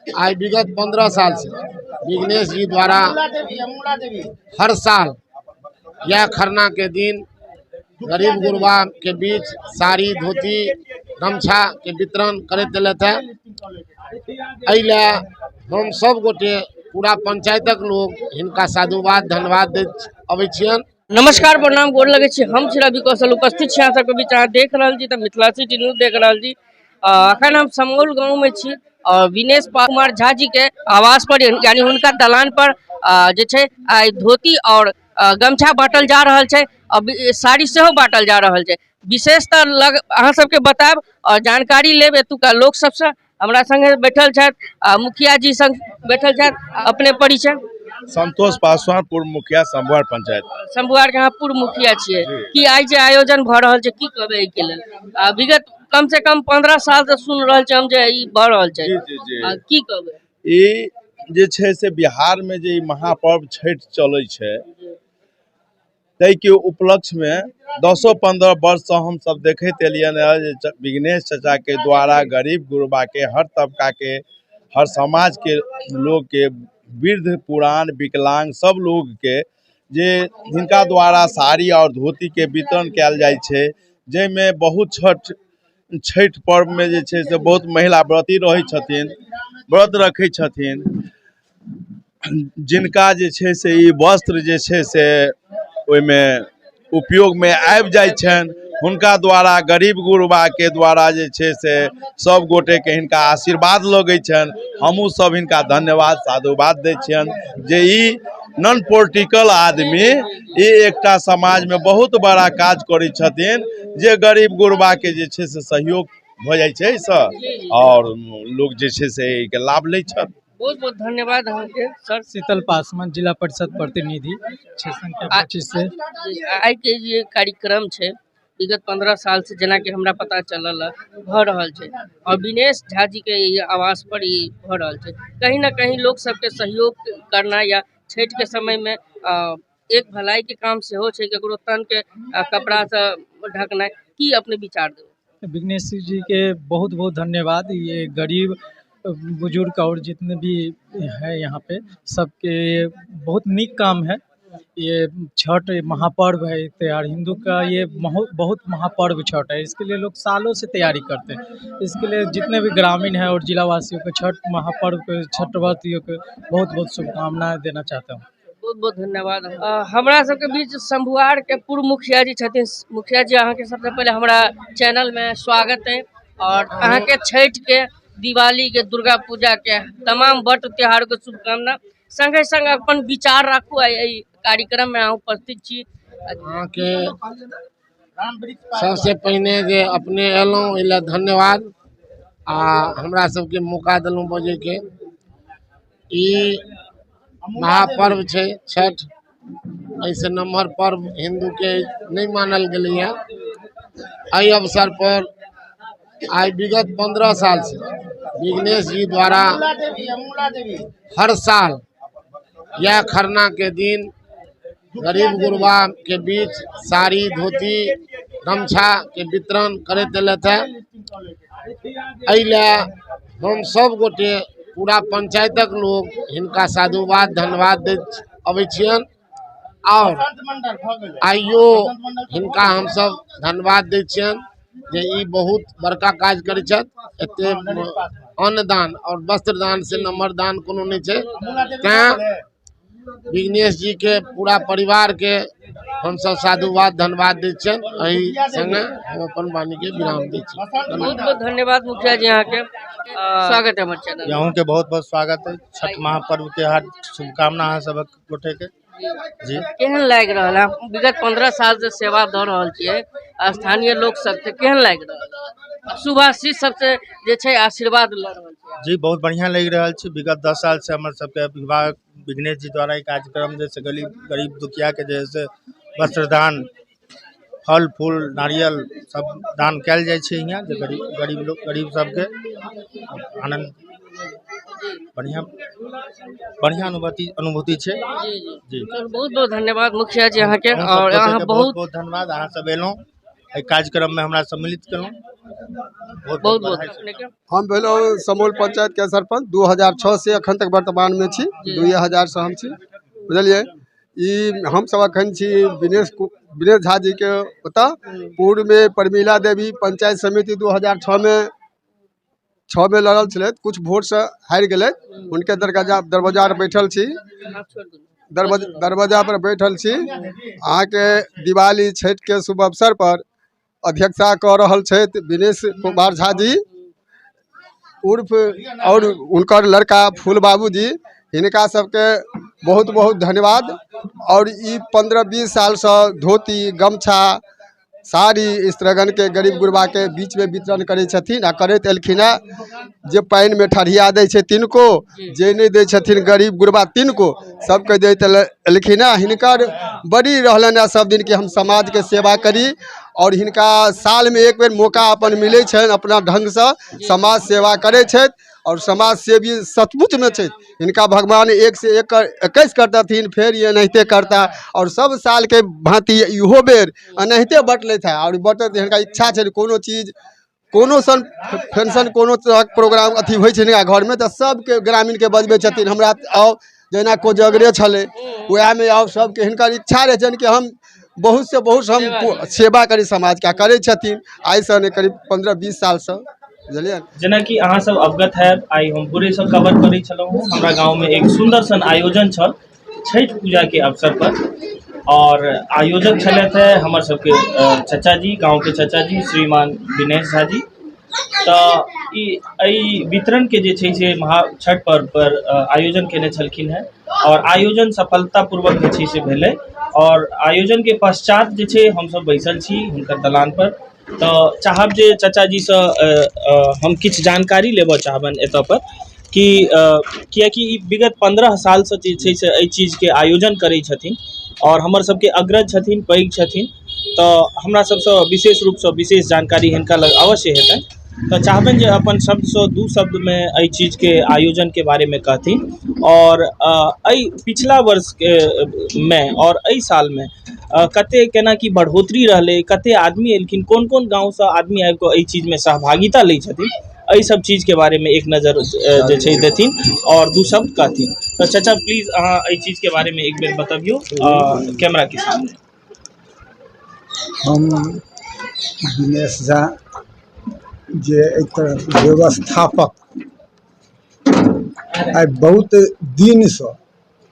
आज विगत 15 साल से विघ्नेश जी द्वारा हर साल यह खरना के दिन गरीब गुरबा के बीच साड़ी धोती गमछा के वितरण करते रहते अइले हम सब गोटे पूरा पंचायतक लोग हिनका साधुवाद धन्यवाद दैत अबै छियन। नमस्कार प्रणाम गोर लगे छी। हम छी रवि कौशल उपस्थित छी अहाँ सबके बीच। अहाँ देख रहल छी तऽ मिथिला सिटी न्यूज देख रहल छी। अखन हम समौल गाँव में छी और विनेश कुमार झा जी के आवास पर यानी उनका दलान पर जे छै आइ धोती और गमछा बांटल जा रहल छै और साड़ी सेहो बांटल जा रहल छै। विशेषतः अहाँ सबके बतायब और जानकारी लेब एतुका लोक सबसे। हमरा संगे बैठल छथि मुखिया जी संग बैठल छथि। अपने परिचय? संतोष पासवान, पूर्व मुखिया शंभुआर पंचायत। शंभुआर के अहाँ पूर्व मुखिया छियै कि आइ जे आयोजन भऽ रहल छै की कहबै एहि के लेल? विगत कम से कम 15 साल से सुन रहल छी हम जे ई भऽ रहल छै, की कहबै? ई जे छै से बिहार में जे महापर्व छठ चलै छै तै के उपलक्ष्य में 10-15 वर्ष से हम सब देखैत एलियन जे विघ्नेश चाचा के द्वारा गरीब गुरबा के हर तबका के हर समाज के लोग के वृद्ध पुरान विकलांग सब लोग के जे जिनका द्वारा साड़ी और धोती के वितरण कैल जाय छै, जैमे बहुत छठ पर्व में जे छै से बहुत महिला व्रती रहै छथिन, व्रत रखै छथिन, जिनका जे छै से ई वस्त्र जे छै से ओइमे उपयोग में आबि जाय छन, हुनका द्वारा गरीब गुरबा के द्वारा जे छै से सब गोटे के हिनका आशीर्वाद लगै छन। हमहू सब हिनका धन्यवाद साधुवाद दै छियन जे ई नॉन पॉलिटिकल आदमी ई एकटा समाज में बहुत बड़ा काज करै छथिन जे गरीब गुरबा के जे छै से सहयोग भ जाय छै सर और लोग जे छै से एके लाभ लै छथि। बहुत बहुत धन्यवाद अहाँके सर। शीतल पासवान, जिला परिषद प्रतिनिधि, क्षेत्र संख्या 25 से। आइ के जे कार्यक्रम छै विगत 15 साल से जेना कि हमरा पता चलल भ रहल छै और विनेश झा जी के आवास पर ई भ रहल छै। कहीं ना कहीं लोग सबके सहयोग करना या छठ के समय में एक भलाई के काम सेहो छै, केकरो तन के कपड़ा से ढकनाइ। की अपने विचार देबै? विघ्नेश जी के बहुत बहुत धन्यवाद। ये गरीब बुजुर्ग और जितने भी है यहाँ पे सबके बहुत नीक काम है। ये छठ महापर्व है त्योहार, हिंदू का ये बहुत महापर्व छठ है। इसके लिए लोग सालों से तैयारी करते हैं। इसके लिए जितने भी ग्रामीण हैं और जिला वासियों को छठ महापर्व के छठ व्रतियों को बहुत बहुत शुभकामनाएं देना चाहता हूँ। बहुत बहुत धन्यवाद। हमरा सबके बीच शंभुआर के पूर्व मुखिया जी छथिन। मुखिया जी अहाँ के सबसे पहले हमरा चैनल में स्वागत है और अहाँ के छठ के, दिवाली के, दुर्गा पूजा के तमाम व्रत त्योहार के शुभकामना। संगे संग अपन विचार राखू एहि कार्यक्रम में उपस्थित छी। अहाँ के सबसे पहले जे अपने एलहुँ एहि धन्यवाद आ हमरा सबके मौका देलहुँ बजे के। ई महापर्व छै छठ, ऐसे नम्हर पर्व हिंदू के नहीं मानल गेलै है। एहि अवसर पर आज विगत 15 साल से विघ्नेश जी द्वारा हर साल यह खरना के दिन गरीब गुरबा के बीच साड़ी धोती गमछा के वितरण करते रहते अइले हम सब गोटे पूरा पंचायतक लोग हिनका साधुवाद धन्यवाद दैत अबै छियन और आइयो हिनका हम सब धन्यवाद दै छियन जे ई बहुत बड़का काज करै छथि। एते अन्नदान और वस्त्रदान से नम्बर दान कोनो नहीं छै, तैं विघ्नेश जी के पूरा परिवार के हम सब साधुवाद धन्यवाद दै छियन। एहि संगे हम अपन वाणी के विराम दै छी। बहुत बहुत धन्यवाद मुखिया जी अहाँ के। स्वागत है हमारे चैनल। यहाँ के बहुत बहुत स्वागत है। छठ महापर्व के हार्दिक शुभकामना है सब गोटे के। जी केहन लाग रहा है? विगत 15 साल से सेवा द रहल छियै स्थानीय लोग सब के, केहन लाग रहा है? शुभाशीष सबसे जे छै आशीर्वाद ल रहल छियै? जी बहुत बढ़िया लग रहा है। विगत 10 साल से हमारे सबके विभाग विघ्नेश जी द्वारा कार्यक्रम जैसे गरीब दुखिया के जैसे वस्त्रदान, फल फूल नारियल सब दान कैल जाय छै। यहाँ जे गरीब सबके आनंद बढ़िया अनुभूति छै। जी बहुत बहुत धन्यवाद मुखिया जी अहाँ के। और अहाँ बहुत बहुत धन्यवाद। अहाँ सब एलहुँ एहि कार्यक्रम में हमरा सम्मिलित केलहुँ। बहुत बहुत बधाई बहुत लेकिन हम भेलो समूल पंचायत के सरपंच 2006 से अखन तक वर्तमान में छी 2000 से हम छी बुझलिए ई हम सब अखन छी विनेश झा जी के ओतऽ पूर्व में परमीला देवी पंचायत समिति 2006 में लड़ल छलै कुछ वोट से हारि गेलै उनके दरवाजा पर बैठल छी दरवाजा पर बैठल छी अहाँ के दिवाली छठ के शुभ अवसर पर अध्यक्षता कऽ रहल छथि विनेश कुमार झा जी उर्फ और उनकर लड़का फूल बाबू जी हिनका सबके बहुत बहुत धन्यवाद। और ई 15-20 साल से धोती गमछा साड़ी स्त्रगन के गरीब गुरबा के बीच में वितरण करे छथिन आ करैत एलखिन है जे पानि में ठढ़िया दै छै तिनको जे नहीं दै छथिन गरीब गुरबा तिनको सबके दैत एलखिन है। हिनकर बड़ी रहलन है सब दिन के हम समाज के सेवा करी और हिनका साल में एक बेर मौका अपन मिले छन अपना ढंग से समाज सेवा करे छथि और समाज सेवी सचमुच में छथि हिनका भगवान 1 से 21 करतथिन फिर ये एनाहिते करता और सब साल के भांति इहो बेर एनाहिते बटले था और बटत हिनका इच्छा छै कोनो चीज कोनो सन फंक्शन कोनो तरह प्रोग्राम अथी होइ छै हिनका घर में तो सबके ग्रामीण के बजबै छथिन हमरा आओ जेना कोजगरे छलै वएह में आओ सबके हिनकर इच्छा रहे छन कि हम बहुत से बहुत हम सेवा करी समाज का करे छथिन आई से ने करीब 15-20 साल से बुझलिए जेना कि अहाँ सब अवगत है आई हम पूरे सब कवर करै छलहुँ हमरा गांव में एक सुंदर सन आयोजन छल छठ पूजा के अवसर पर और आयोजक छलथि है हमर सबके चाचा जी गांव के चाचा जी श्रीमान विनेश झा जी तो ई वितरण के जे छै से महा छठ पर्व पर आयोजन केने छलखिन है और आयोजन सफलतापूर्वक जे छै से भेलै और आयोजन के पश्चात जे छै हम सब बैसल छी हुनकर दलान पर तो चाहब जे चाचा जी से हम किछु जानकारी लेबऽ चाहबनि एतऽ पर कि कियाकि ई विगत 15 साल से जे छै से एहि चीज के आयोजन करै छथिन और हमर सबके अग्रज छथिन पैघ छथिन तो हमरा सबसँ विशेष रूपसँ विशेष जानकारी हिनका लग अवश्य हेतनि तो चाहबनि जे अपन शब्द से 2 शब्द में एहि चीज के आयोजन के बारे में कहथिन और एहि पिछला वर्ष के में और एहि साल में कते केना की बढ़ोतरी रहलै कते आदमी एलखिन कोन कोन गाँव से आदमी आबि कऽ एहि चीज में सहभागिता लै छथिन एहि सब चीज के बारे में एक नजर जे छै देथिन और 2 शब्द कहथिन तो चाचा प्लीज अहाँ एहि चीज के बारे में एक बेर बतबियो कैमरा के सामने। हम दिनेश झा जे एक व्यवस्थापक आई बहुत दिन से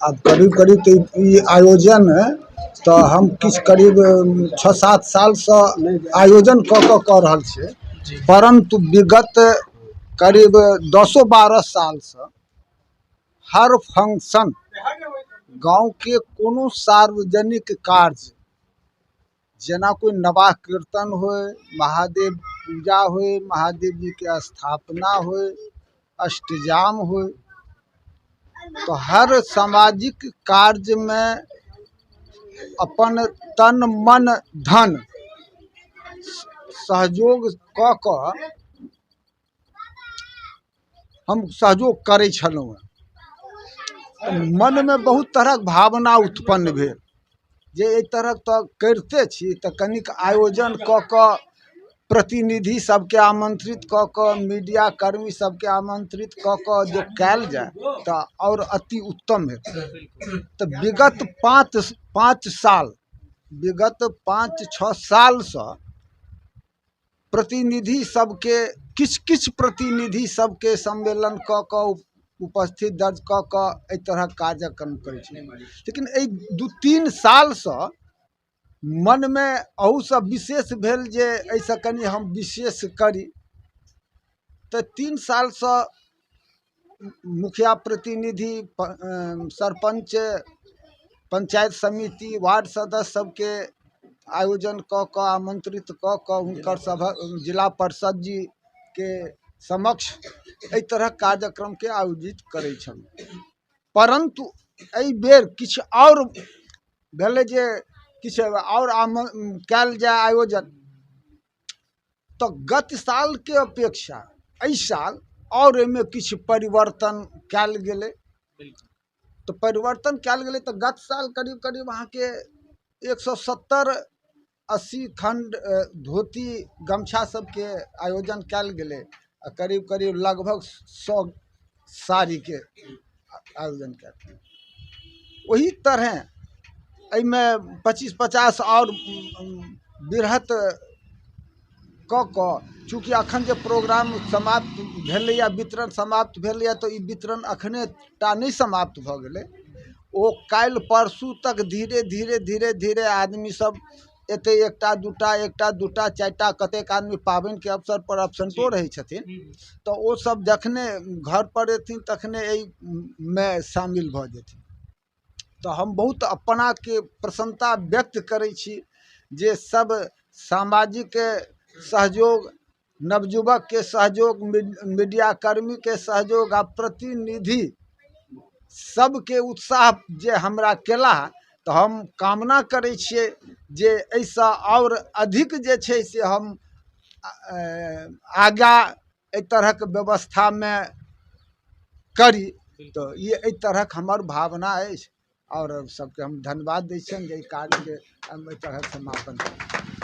अब करीब करीब तो ई आयोजन तो हम किछ करीब 6-7 साल से आयोजन कऽ रहल छियै परंतु विगत करीब 10-12 साल से हर फंक्शन गांव के कोनो सार्वजनिक कार्य जेना कोई नवाह कीर्तन होय महादेव पूजा होय महादेव जी के स्थापना होय अष्टजाम होय तो हर सामाजिक कार्य में अपन तन मन धन सहयोग कऽ कऽ हम सहयोग करै छलहुँ मन में बहुत तरहक भावना उत्पन्न भेल जे एहि तरह तो करते छी तो कनिक आयोजन कऽ कऽ प्रतिनिधि सबके आमंत्रित कऽ कऽ मीडिया कर्मी सबके आमंत्रित कऽ कऽ जो कयल जाए तो और अति उत्तम है। तो विगत 5 साल विगत 5-6 साल से प्रतिनिधि सबके किछ प्रतिनिधि सबके सम्मेलन कऽ कऽ उपस्थित दर्ज कऽ कऽ एहि तरह कार्यक्रम करै छी लेकिन एहि 2-3 साल से मन में अहू सब विशेष भेल जे ऐसा कनी हम विशेष करी तो 3 साल से मुखिया प्रतिनिधि सरपंच पंचायत समिति वार्ड सदस्य सबके आयोजन कऽ कऽ आमंत्रित कऽ कऽ हुनकर सभ जिला परिषद जी के समक्ष एहि तरह कार्यक्रम के आयोजित करै छलहुँ परंतु एहि बेर किछु और भेलै जे किछु और कयल जाय आयोजन तो गत साल के अपेक्षा एहि साल और एहिमे किछु परिवर्तन कयल गेलै तो परिवर्तन कयल गेलै तो गत साल करीब करीब अहाँके 170 80 खंड धोती गमछा सबके आयोजन कयल गेलै आ करीब करीब लगभग 100 साड़ी के आयोजन कयल। वही तरह एहिमे 25-50 और बृहत कऽ चूँकि अखन जे प्रोग्राम समाप्त भेलैया, वितरण समाप्त भेलैया, तऽ ई वितरण अखने टा नहीं समाप्त भऽ गेलै, ओ काल्हि परसू तक धीरे धीरे धीरे धीरे आदमी सब एते एकटा दूटा 4टा कतेक आदमी पाबनि के अवसर पर अब्सेंटो रहै छथिन, तऽ ओ सब जखने घर पर एथिन तखने एहि में शामिल भऽ जेथिन। तऽ हम बहुत अपना के प्रसन्नता व्यक्त करै छी जे सब सामाजिक सहयोग, नवयुवक के सहयोग, मीडिया कर्मी के सहयोग आ प्रतिनिधि सबके उत्साह जे हमरा केला, तऽ हम कामना करै छियै जे एहिसँ और अधिक जे छै से हम आगाँ एहि तरहक व्यवस्था में करी। तऽ ये एहि तरहक हमर भावना अछि और सबके हम धन्यवाद दै छियनि जे एहि कार्यके हम एहि तरहक समापन करी।